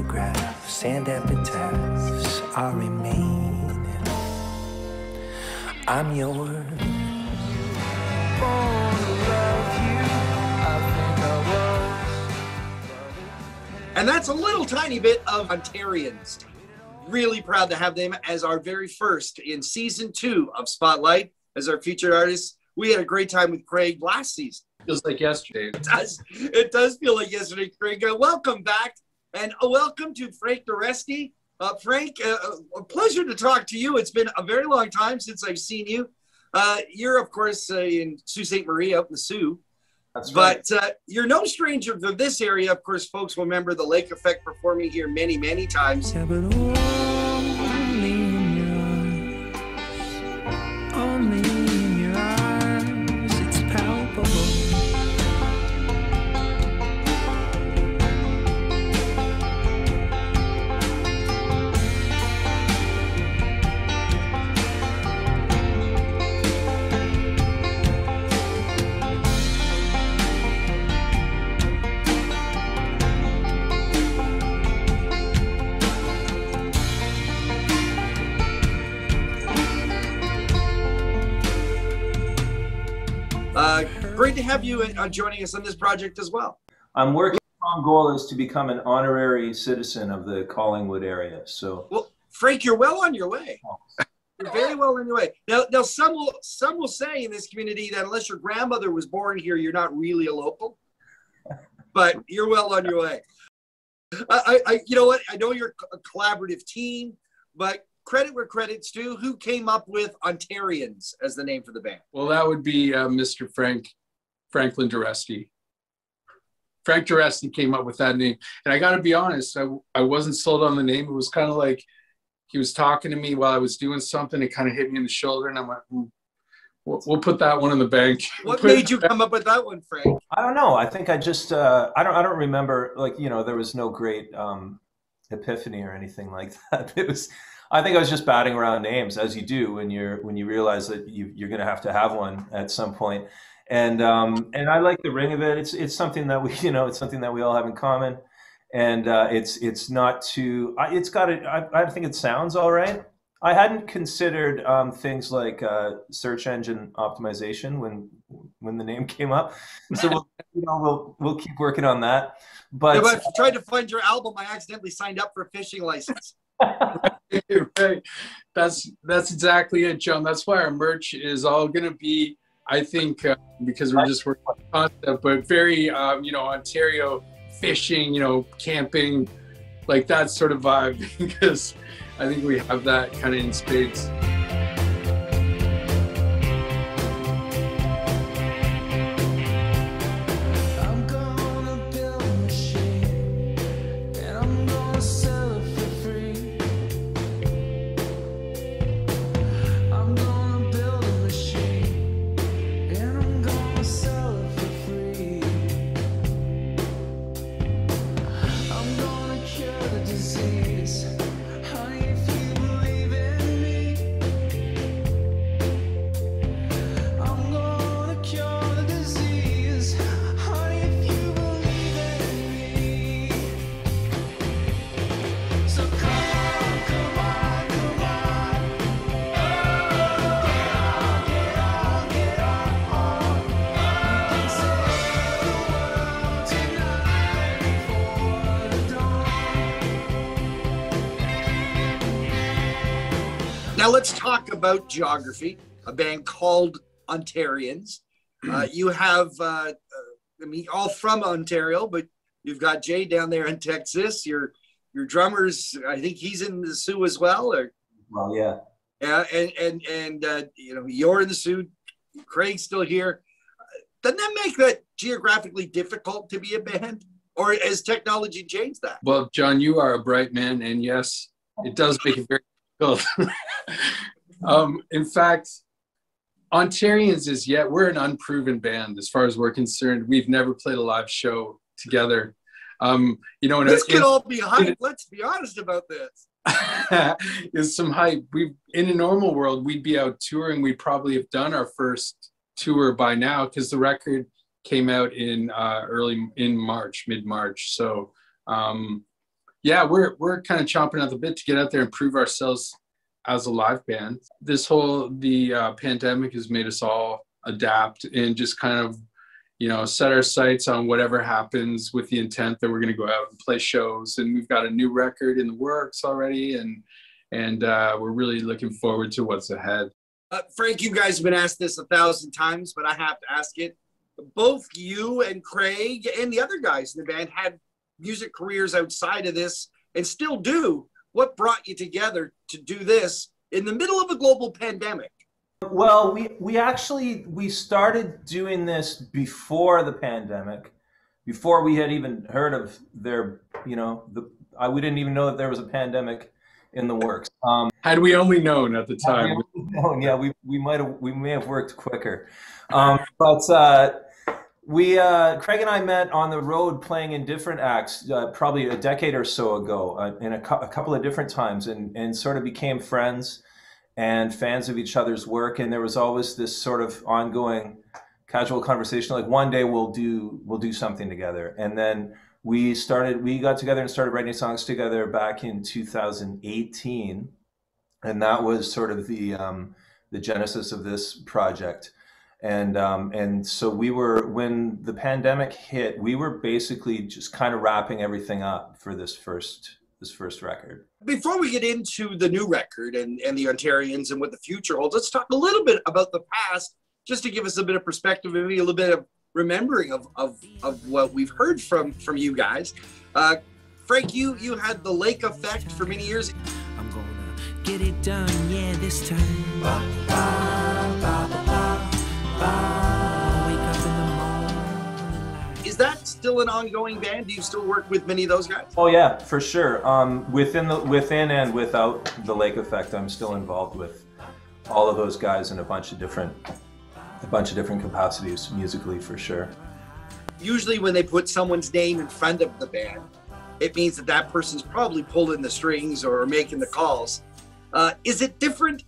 photographs and epitaphs are remaining. I'm yours. And that's a little tiny bit of Ontarians. Really proud to have them as our very first in season 2 of Spotlight as our featured artists. We had a great time with Craig last season. Feels like yesterday. It does feel like yesterday, Craig. Welcome back, and welcome to Frank Deresti. Frank, a pleasure to talk to you. It's been a very long time since I've seen you. You're, of course, in Sault Ste. Marie, out in the Sioux. That's right. But you're no stranger to this area. Of course, folks will remember the Lake Effect performing here many, many times. Yeah, but only in your eyes, only in your eyes, it's palpable. Great to have you joining us on this project as well. I'm working on goal is to become an honorary citizen of the Collingwood area. So, well, Frank, you're well on your way. You're very well on your way. Now, some will say in this community that unless your grandmother was born here, you're not really a local. But you're well on your way. You know what? I know you're a collaborative team, but credit where credit's due. Who came up with Ontarians as the name for the band? Well, that would be Mr. Franklin Deresti. Frank Deresti came up with that name. And I got to be honest, I wasn't sold on the name. It was kind of like he was talking to me while I was doing something. It kind of hit me in the shoulder, and I went, we'll put that one in the bank. What made you come up with that one, Frank? I don't know. I think I just, I don't remember, like, you know, there was no great epiphany or anything like that. I think I was just batting around names, as you do when you realize that you're going to have one at some point. And I like the ring of it. It's something that it's something that we all have in common. And it's not too. I think it sounds all right. I hadn't considered things like search engine optimization when the name came up. So we'll keep working on that. But yeah, but tried to find your album, I accidentally signed up for a fishing license. Right. That's exactly it, John. That's why our merch is all going to be, I think, because we're just working on the concept, but very, Ontario fishing, camping, like that sort of vibe, because I think we have that kind of in spades. Now let's talk about Geography, a band called Ontarians. You have, all from Ontario, but you've got Jay down there in Texas. Your drummer's, I think he's in the Sioux as well. Well, yeah. Yeah, and you're in the Sioux. Craig's still here. Doesn't that make that geographically difficult to be a band? Or has technology changed that? Well, John, you are a bright man, and yes, it does make it very difficult. In fact, Ontarians we're an unproven band as far as we're concerned. We've never played a live show together. This could all be hype. Let's be honest about this. Is some hype. In a normal world, we'd be out touring. We'd probably have done our first tour by now because the record came out in mid-March. So yeah, we're kind of chomping at the bit to get out there and prove ourselves as a live band. The pandemic has made us all adapt and just kind of, you know, set our sights on whatever happens with the intent that we're going to go out and play shows. And we've got a new record in the works already, and we're really looking forward to what's ahead. Frank, you guys have been asked this 1,000 times, but I have to ask it. Both you and Craig and the other guys in the band had music careers outside of this and still do. What brought you together to do this in the middle of a global pandemic? Well, we started doing this before the pandemic, before we had even heard of their, you know, we didn't even know that there was a pandemic in the works. Had we only known at the time. Yeah, we may have worked quicker. But Craig and I met on the road playing in different acts, probably a decade or so ago, in a couple of different times, and sort of became friends and fans of each other's work. And there was always this sort of ongoing casual conversation, like one day we'll do something together. And then we got together and started writing songs together back in 2018, and that was sort of the genesis of this project. And so when the pandemic hit, we were basically just kind of wrapping everything up for this first record. Before we get into the new record and the Ontarians and what the future holds, let's talk a little bit about the past, just to give us a bit of perspective, maybe a little bit of remembering of what we've heard from you guys. Frank, you had the Lake Effect for many years. I'm gonna get it done, yeah, this time. Ba, ba, ba, ba, ba, ba. Wake up in the morning. Is that still an ongoing band? Do you still work with many of those guys? Oh yeah, for sure. Within and without the Lake Effect, I'm still involved with all of those guys in a bunch of different capacities musically, for sure. Usually when they put someone's name in front of the band, it means that person's probably pulling the strings or making the calls. Is it different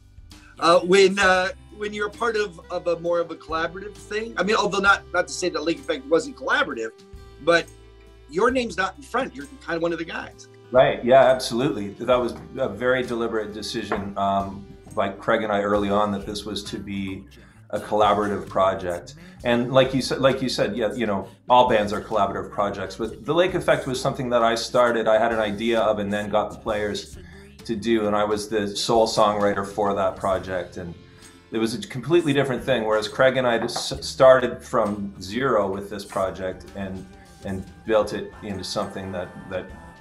when you're a part of a more of a collaborative thing? I mean, although not to say that Lake Effect wasn't collaborative, but your name's not in front. You're kind of one of the guys. Right, yeah, absolutely. That was a very deliberate decision by Craig and I early on, that this was to be a collaborative project. And like you said, yeah, you know, all bands are collaborative projects, but the Lake Effect was something that I had an idea of and then got the players to do, and I was the sole songwriter for that project. And it was a completely different thing, whereas Craig and I just started from zero with this project and built it into something that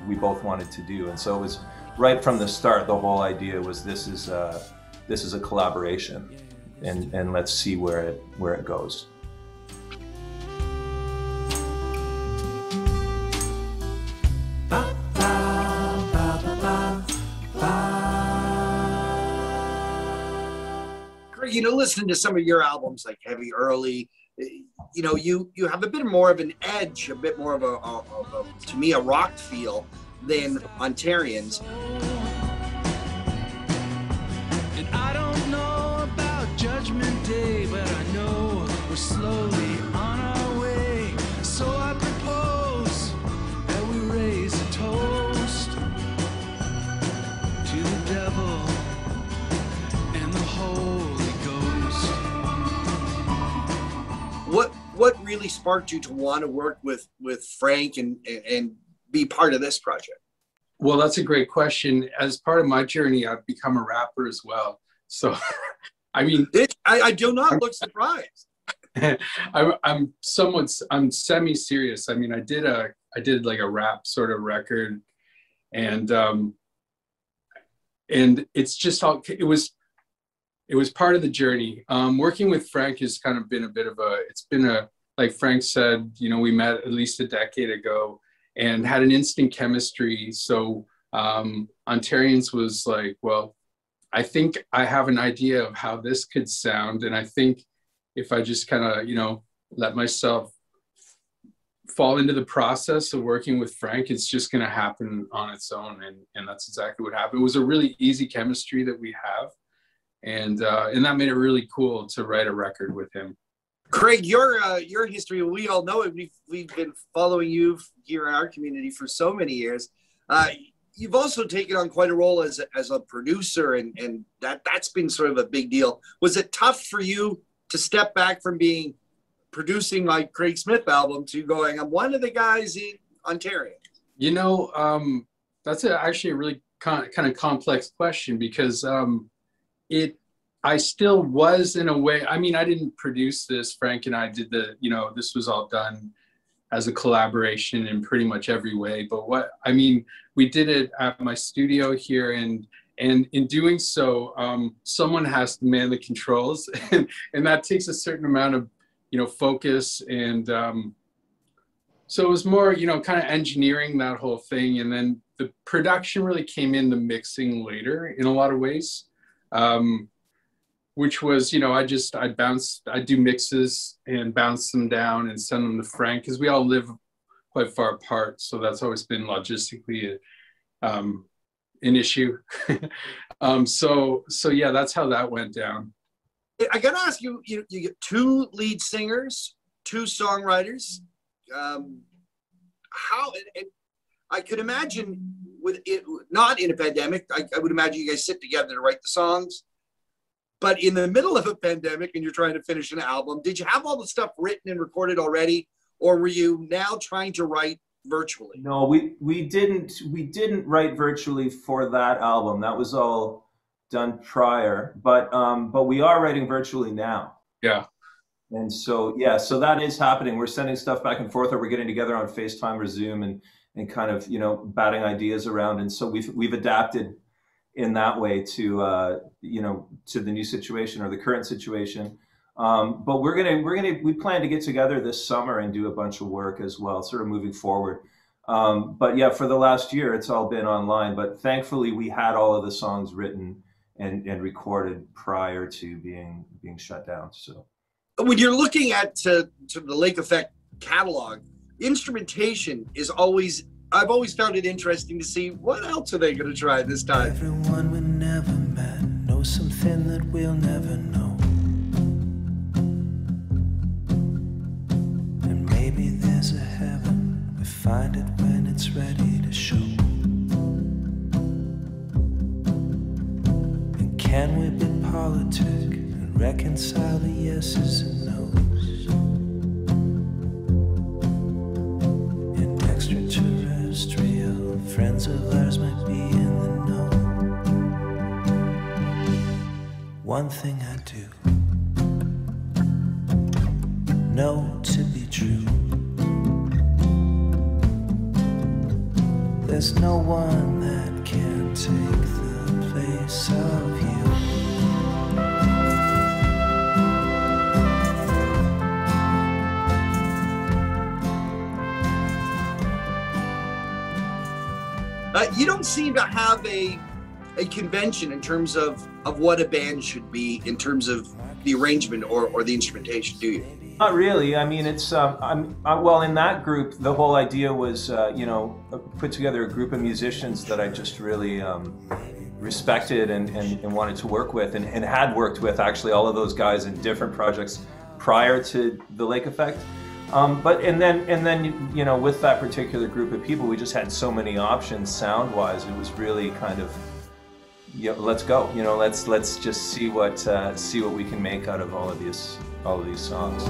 we both wanted to do. And so it was right from the start, the whole idea was this is a collaboration. And let's see where it goes. You know, listening to some of your albums like Heavy Early, you know, you have a bit more of an edge, a bit more of a to me, a rock feel than Ontarians. Judgment Day, but I know we're slowly on our way. So I propose that we raise a toast to the devil and the Holy Ghost. What really sparked you to want to work with Frank and be part of this project? Well, that's a great question. As part of my journey, I've become a rapper as well. So I mean, I do not look surprised. I'm semi-serious. I mean, I did like a rap sort of record, and it's just all, it was part of the journey. Working with Frank has kind of been like Frank said, you know, we met at least a decade ago and had an instant chemistry. So Ontarians was like, well, I think I have an idea of how this could sound. And I think if I just kind of, you know, let myself fall into the process of working with Frank, it's just going to happen on its own. And that's exactly what happened. It was a really easy chemistry that we have. And that made it really cool to write a record with him. Craig, your history, we all know it. We've been following you here in our community for so many years. You've also taken on quite a role as a producer, and that's been sort of a big deal. Was it tough for you to step back from producing like Craig Smith album to going, I'm one of the guys in Ontario? You know, that's actually a really kind of complex question, because I still was, in a way. I mean, I didn't produce this. Frank and I did this was all done as a collaboration in pretty much every way. But we did it at my studio here, and in doing so, someone has to man the controls, and that takes a certain amount of, focus. And so it was more, kind of engineering that whole thing. And then the production really came in the mixing later in a lot of ways. Which was, I'd do mixes and bounce them down and send them to Frank, because we all live quite far apart. So that's always been logistically an issue. So yeah, that's how that went down. I got to ask you, you get 2 lead singers, 2 songwriters. How, and I could imagine with it, not in a pandemic, I would imagine you guys sit together to write the songs. But in the middle of a pandemic and you're trying to finish an album, did you have all the stuff written and recorded already? Or were you now trying to write virtually? No, we didn't write virtually for that album. That was all done prior. But we are writing virtually now. Yeah. And so, yeah, so that is happening. We're sending stuff back and forth, or we're getting together on FaceTime or Zoom and kind of, batting ideas around. And so we've adapted in that way to to the new situation or the current situation, but we plan to get together this summer and do a bunch of work as well, sort of moving forward. But yeah, for the last year it's all been online, but thankfully we had all of the songs written and recorded prior to being shut down. So when you're looking at the Lake Effect catalog, instrumentation is always, I've always found it interesting to see what else are they going to try this time. Everyone we never met knows something that we'll never know. And maybe there's a heaven, we find it when it's ready to show. And can we be politic and reconcile the yeses and nos? Extraterrestrial friends of ours might be in the know. One thing I do know to be true: there's no one that can take the place of you. You don't seem to have a convention in terms of what a band should be in terms of the arrangement or the instrumentation, do you? Not really. I mean, it's well, in that group, the whole idea was put together a group of musicians that I just really respected and wanted to work with, and had worked with actually all of those guys in different projects prior to the Lake Effect. And then with that particular group of people, we just had so many options sound-wise. It was really kind of, let's go. Let's just see what we can make out of all of these songs.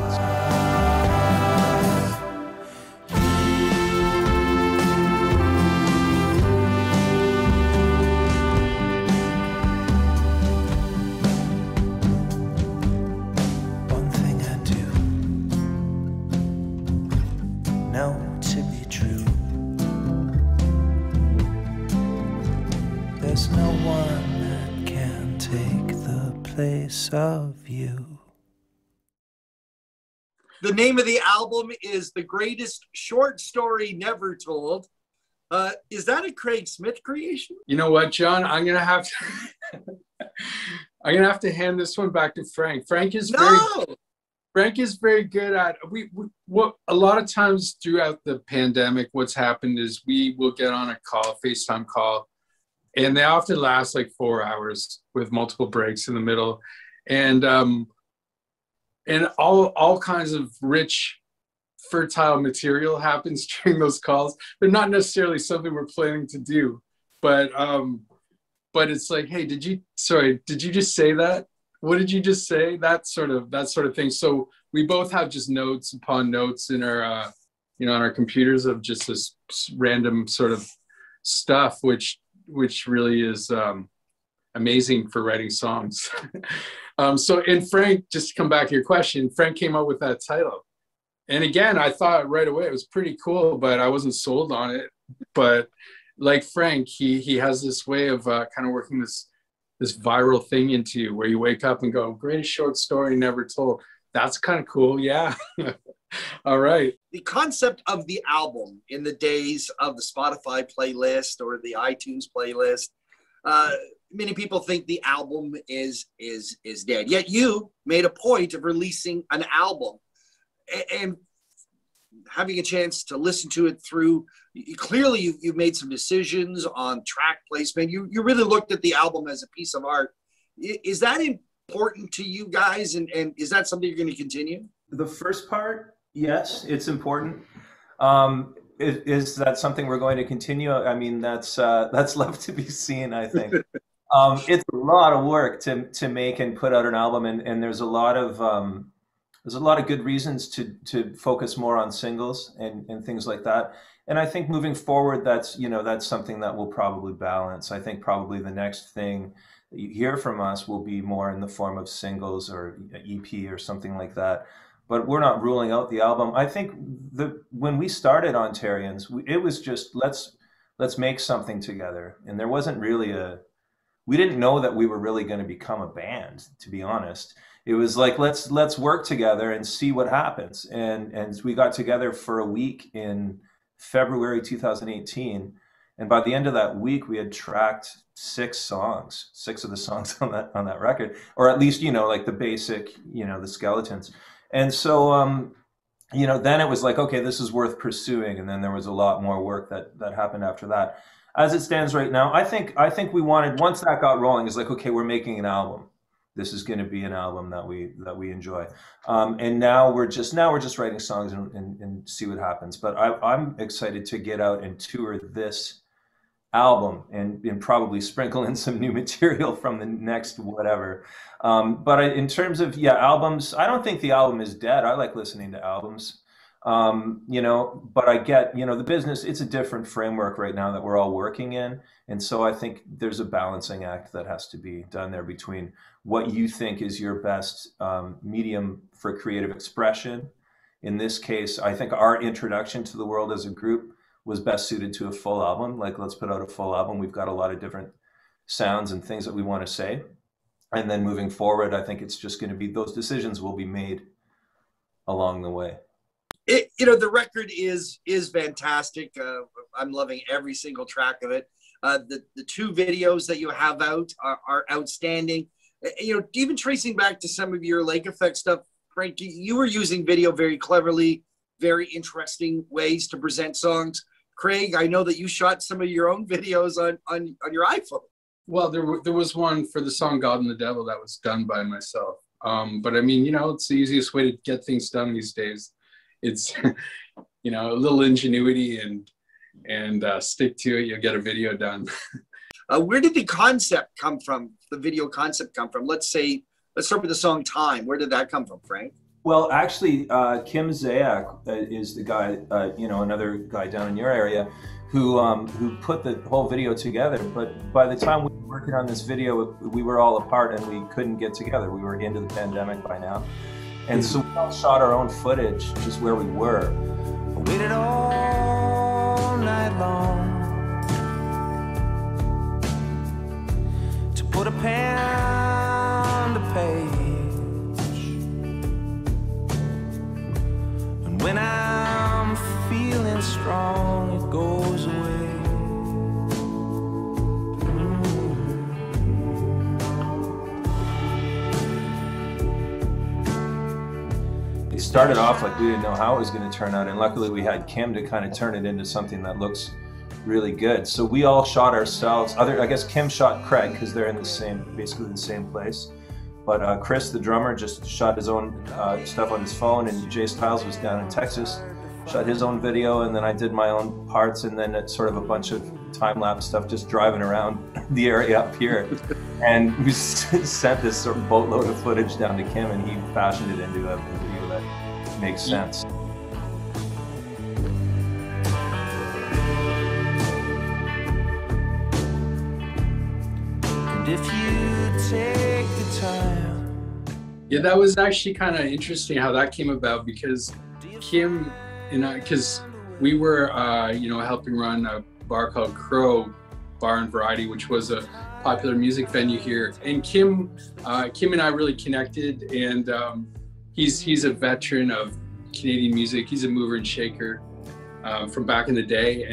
Of you. The name of the album is The Greatest Short Story Never Told. Is that a Craig Smith creation? You know what, John? I'm gonna have to hand this one back to Frank. Frank is very good at what a lot of times throughout the pandemic, what's happened is we will get on a FaceTime call, and they often last like 4 hours with multiple breaks in the middle. And all kinds of rich fertile material happens during those calls. They're not necessarily something we're planning to do, but it's like, hey, did you just say that? What did you just say? That sort of thing. So we both have just notes upon notes in our, on our computers of just this random sort of stuff, which really is amazing for writing songs. And Frank, just to come back to your question, Frank came up with that title. And again, I thought right away it was pretty cool, but I wasn't sold on it. But like Frank, he has this way of kind of working this viral thing into you where you wake up and go, greatest short story never told. That's kind of cool. Yeah. All right. The concept of the album in the days of the Spotify playlist or the iTunes playlist, many people think the album is dead. Yet you made a point of releasing an album and having a chance to listen to it through. Clearly, you've made some decisions on track placement. You really looked at the album as a piece of art. Is that important to you guys? And is that something you're going to continue? The first part, yes, it's important. Is that something we're going to continue? I mean, that's left to be seen, I think. It's a lot of work to make and put out an album, and there's a lot of good reasons to focus more on singles and things like that. And I think moving forward, that's something that we'll probably balance. I think probably the next thing that you hear from us will be more in the form of singles or EP or something like that. But we're not ruling out the album. I think when we started Ontarians, it was just let's make something together, and there wasn't really we didn't know that we were really going to become a band, to be honest. It was like, let's work together and see what happens. And we got together for a week in February 2018. And by the end of that week, we had tracked 6 of the songs on that record, or at least, like the basic, the skeletons. And so, then it was like, okay, this is worth pursuing. And then there was a lot more work that happened after that. As it stands right now, I think we wanted, once that got rolling, it's like, okay, we're making an album. This is going to be an album that we enjoy. And now we're just writing songs and see what happens. But I'm excited to get out and tour this album and probably sprinkle in some new material from the next whatever. But in terms of, albums, I don't think the album is dead. I like listening to albums. But I get, the business, it's a different framework right now that we're all working in. And so I think there's a balancing act that has to be done there between what you think is your best medium for creative expression. In this case, I think our introduction to the world as a group was best suited to a full album. Like, let's put out a full album. We've got a lot of different sounds and things that we want to say. And then moving forward, I think it's just going to be, those decisions will be made along the way. The record is fantastic. I'm loving every single track of it. The 2 videos that you have out are outstanding. Even tracing back to some of your Lake Effect stuff, Frank, you were using video very cleverly, very interesting ways to present songs. Craig, I know that you shot some of your own videos on your iPhone. Well, there was one for the song God and the Devil that was done by myself. But I mean, it's the easiest way to get things done these days. It's, a little ingenuity and stick to it, you'll get a video done. Where did the concept come from? The video concept come from? Let's start with the song Time. Where did that come from, Frank? Well, actually, 𝘕𝑗𝑚𝑨𝑽𝑒𝑏 is the guy, another guy down in your area who put the whole video together. But by the time we were working on this video, we were all apart and we couldn't get together. We were into the pandemic by now. And so we all shot our own footage just where we were. I waited all night long to put a pen to page, and when I'm feeling strong, it goes away. It started off like we didn't know how it was going to turn out, and luckily we had Kim to kind of turn it into something that looks really good. So we all shot ourselves. I guess Kim shot Craig because they're in basically the same place. But Chris, the drummer, just shot his own stuff on his phone, and Jay Styles was down in Texas shot his own video, and then I did my own parts, and then it's sort of a bunch of time-lapse stuff just driving around the area up here. And we sent this sort of boatload of footage down to Kim, and he fashioned it into a video that makes sense. And if you take the time. Yeah, that was actually kind of interesting how that came about, because Kim and I, because we were, helping run a bar called 𝘙𝘂𝘁𝑵 Bar and Variety, which was a popular music venue here. And Kim and I really connected, and he's a veteran of Canadian music. He's a mover and shaker from back in the day,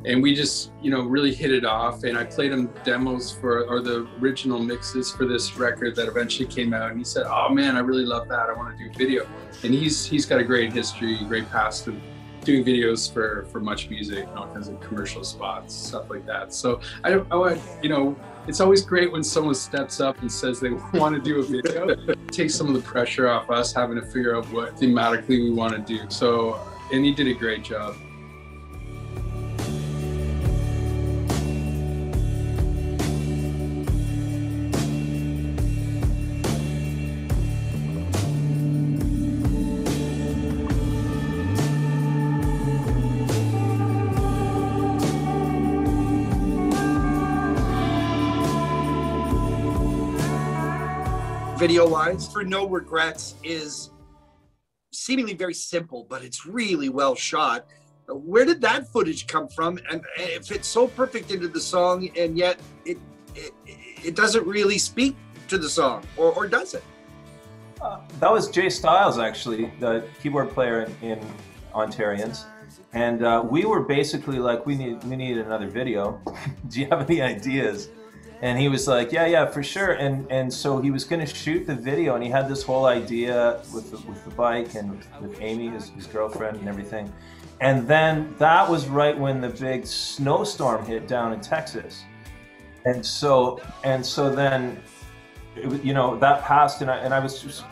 and we just really hit it off. And I played him demos or the original mixes for this record that eventually came out, and he said, "Oh man, I really love that. I want to do a video." And he's got a great history, great past of doing videos for Much Music and all kinds of commercial spots, stuff like that. So it's always great when someone steps up and says they want to do a video. It takes some of the pressure off us having to figure out what thematically we want to do. So, and he did a great job. Video-wise, for No Regrets is seemingly very simple, but it's really well shot. Where did that footage come from? And it fits so perfect into the song, and yet it doesn't really speak to the song, or does it? That was Jay Styles, actually, the keyboard player in Ontarians. And we were basically like, we need another video. Do you have any ideas? And he was like, yeah, for sure. And so he was going to shoot the video, and he had this whole idea with the bike and with Amy, his girlfriend, and everything. And then that was right when the big snowstorm hit down in Texas. And so then, that passed, and I was just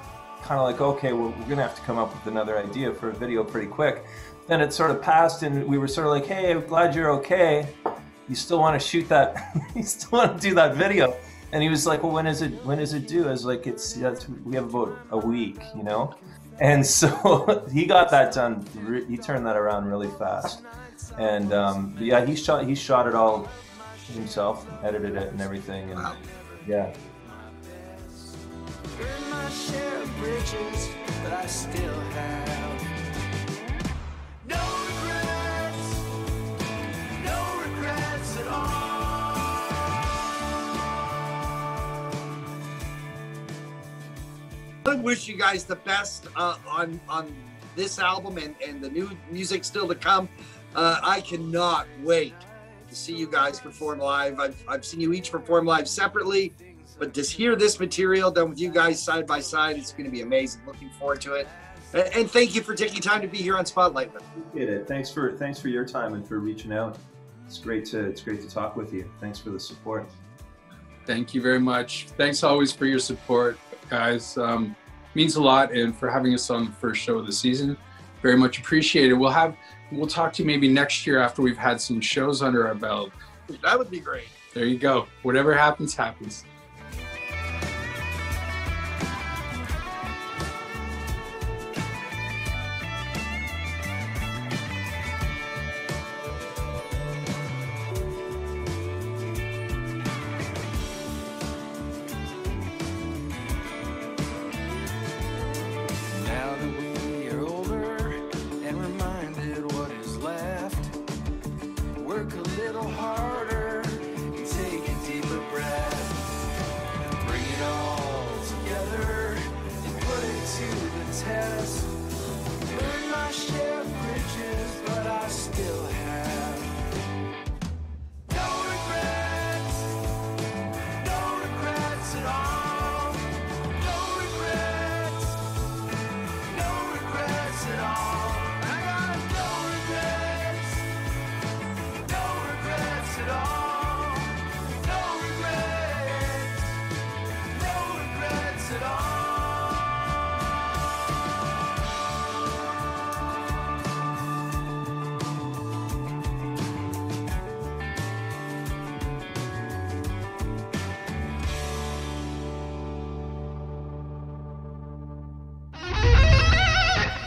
kind of like, okay, well, we're going to have to come up with another idea for a video pretty quick. Then it sort of passed, and we were sort of like, hey, I'm glad you're okay. You still want to shoot that? You still want to do that video? And he was like, well, when is it due? I was like, we have about a week, And so he got that done. He turned that around really fast. And yeah, he shot it all himself, edited it and everything. And wow. Yeah. Burn my share of bridges, but I still have no regrets at all. I wish you guys the best on this album and the new music still to come. I cannot wait to see you guys perform live. I've seen you each perform live separately, but to hear this material done with you guys side by side, it's going to be amazing. Looking forward to it. And thank you for taking time to be here on Spotlight. Appreciate it. Thanks for your time and for reaching out. It's great to talk with you. Thanks for the support. Thank you very much. Thanks always for your support, guys. Means a lot, and for having us on the first show of the season, very much appreciated. We'll talk to you maybe next year after we've had some shows under our belt. That would be great. There you go. Whatever happens, happens.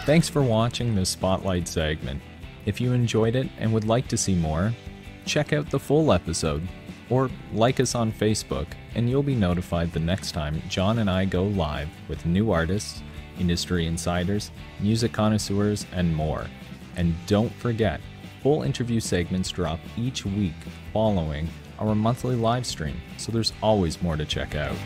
Thanks for watching this Spotlight segment. If you enjoyed it and would like to see more, check out the full episode, or like us on Facebook, and you'll be notified the next time John and I go live with new artists, industry insiders, music connoisseurs, and more. And don't forget, full interview segments drop each week following our monthly live stream, so there's always more to check out.